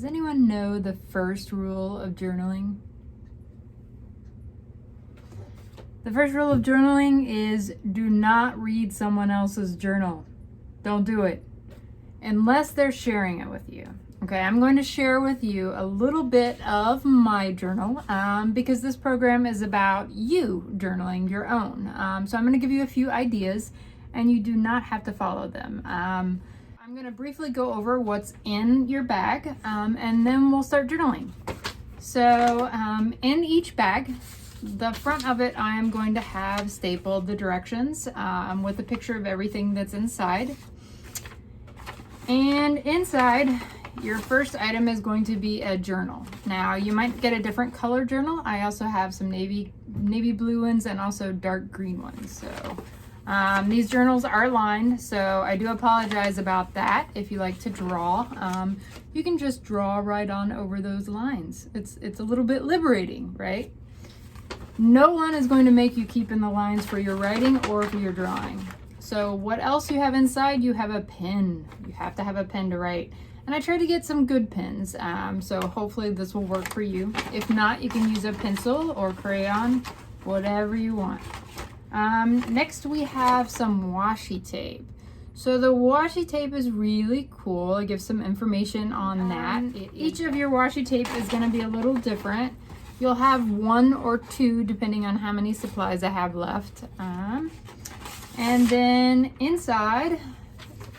Does anyone know the first rule of journaling? The first rule of journaling is do not read someone else's journal. Don't do it unless they're sharing it with you. Okay, I'm going to share with you a little bit of my journal because this program is about you journaling your own. So I'm going to give you a few ideas and you do not have to follow them. I'm going to briefly go over what's in your bag and then we'll start journaling. So in each bag, the front of it, I am going to have stapled the directions with a picture of everything that's inside. And inside, your first item is going to be a journal. Now, you might get a different color journal. I also have some navy blue ones and also dark green ones. So these journals are lined, so I do apologize about that. If you like to draw, you can just draw right on over those lines. It's a little bit liberating, right? No one is going to make you keep in the lines for your writing or for your drawing. So what else you have inside? You have a pen. You have to have a pen to write. And I try to get some good pens, so hopefully this will work for you. If not, you can use a pencil or crayon, whatever you want. Next we have some washi tape. So the washi tape is really cool. It gives some information on that. Each of your washi tape is going to be a little different. You'll have one or two depending on how many supplies I have left. And then inside,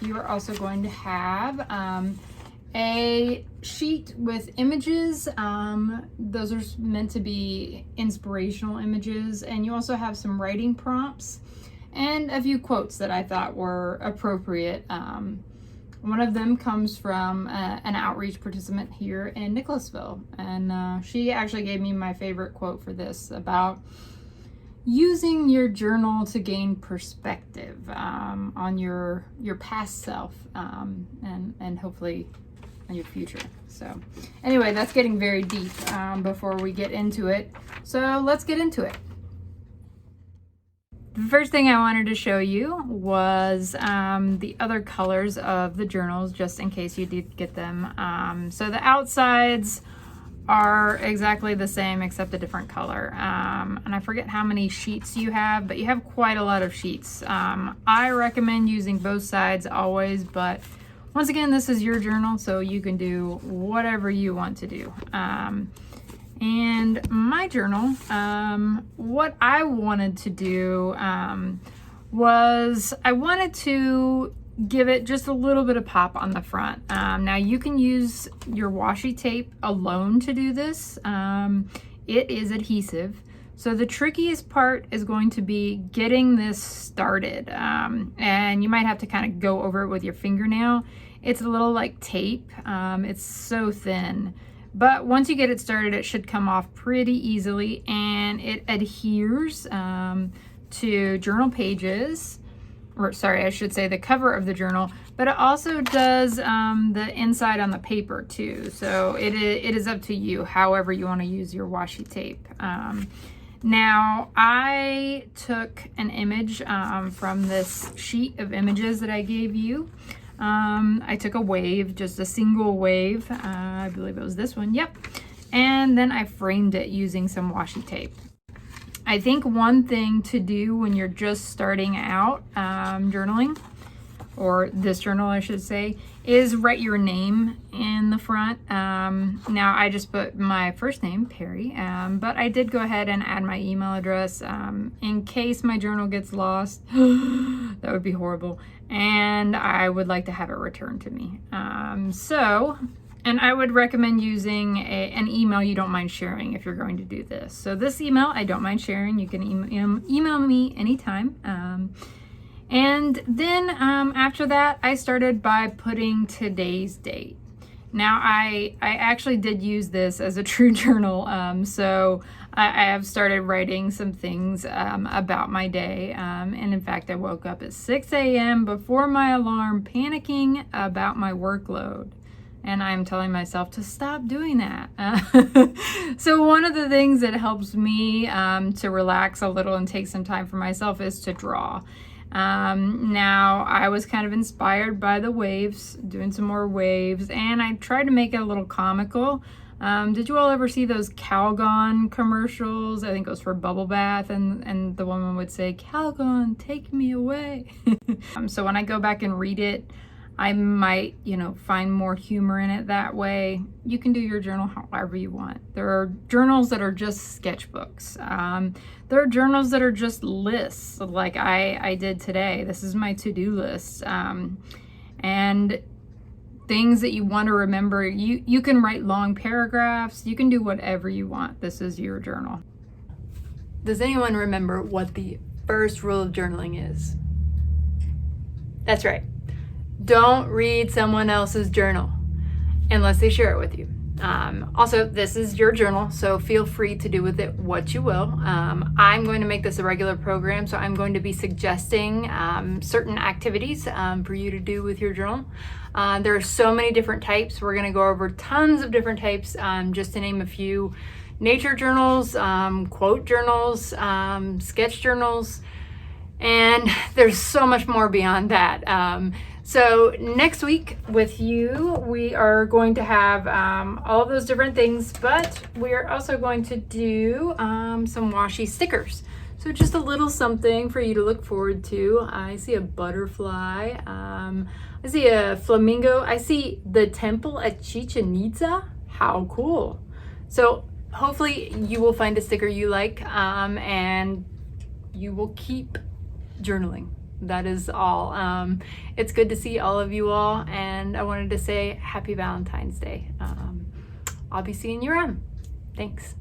you are also going to have a sheet with images. Those are meant to be inspirational images. And you also have some writing prompts and a few quotes that I thought were appropriate. One of them comes from an outreach participant here in Nicholasville. And she actually gave me my favorite quote for this about using your journal to gain perspective on your past self and hopefully on your future. So anyway, that's getting very deep before we get into it. So let's get into it. The first thing I wanted to show you was the other colors of the journals, just in case you did get them. So the outsides are exactly the same except a different color. And I forget how many sheets you have, but you have quite a lot of sheets. I recommend using both sides always, but once again, this is your journal, so you can do whatever you want to do. And my journal, what I wanted to do was I wanted to give it just a little bit of pop on the front. Now you can use your washi tape alone to do this. It is adhesive. So the trickiest part is going to be getting this started. And you might have to kind of go over it with your fingernail. It's a little like tape. It's so thin. But once you get it started, it should come off pretty easily, and it adheres to journal pages. Or sorry, I should say the cover of the journal, but it also does the inside on the paper too. So it is up to you, however you want to use your washi tape. Now, I took an image from this sheet of images that I gave you. I took a wave, just a single wave. I believe it was this one, yep. And then I framed it using some washi tape. I think one thing to do when you're just starting out journaling, or this journal I should say, is write your name in the front. Now I just put my first name, Peri, but I did go ahead and add my email address in case my journal gets lost. That would be horrible. And I would like to have it returned to me. And I would recommend using an email you don't mind sharing if you're going to do this. So this email, I don't mind sharing. You can email me anytime. And then after that, I started by putting today's date. Now, I actually did use this as a true journal. So I have started writing some things about my day. And in fact, I woke up at 6 a.m. before my alarm, panicking about my workload. And I'm telling myself to stop doing that. So one of the things that helps me to relax a little and take some time for myself is to draw. Now I was kind of inspired by the waves, doing some more waves, and I tried to make it a little comical. Did you all ever see those Calgon commercials? I think it was for bubble bath, and the woman would say, "Calgon, take me away." So when I go back and read it, I might, find more humor in it that way. You can do your journal however you want. There are journals that are just sketchbooks. There are journals that are just lists, like I did today. This is my to-do list. And things that you want to remember, you can write long paragraphs. You can do whatever you want. This is your journal. Does anyone remember what the first rule of journaling is? That's right. Don't read someone else's journal unless they share it with you. Also, this is your journal, so feel free to do with it what you will. I'm going to make this a regular program, so I'm going to be suggesting certain activities for you to do with your journal. There are so many different types. We're going to go over tons of different types, just to name a few. Nature journals, quote journals, sketch journals, and there's so much more beyond that. So next week with you, we are going to have all of those different things, but we are also going to do some washi stickers. So just a little something for you to look forward to. I see a butterfly. I see a flamingo. I see the temple at Chichen Itza. How cool. So hopefully you will find a sticker you like, and you will keep journaling. That is all. It's good to see all of you all, and I wanted to say happy Valentine's Day. I'll be seeing you around. Thanks.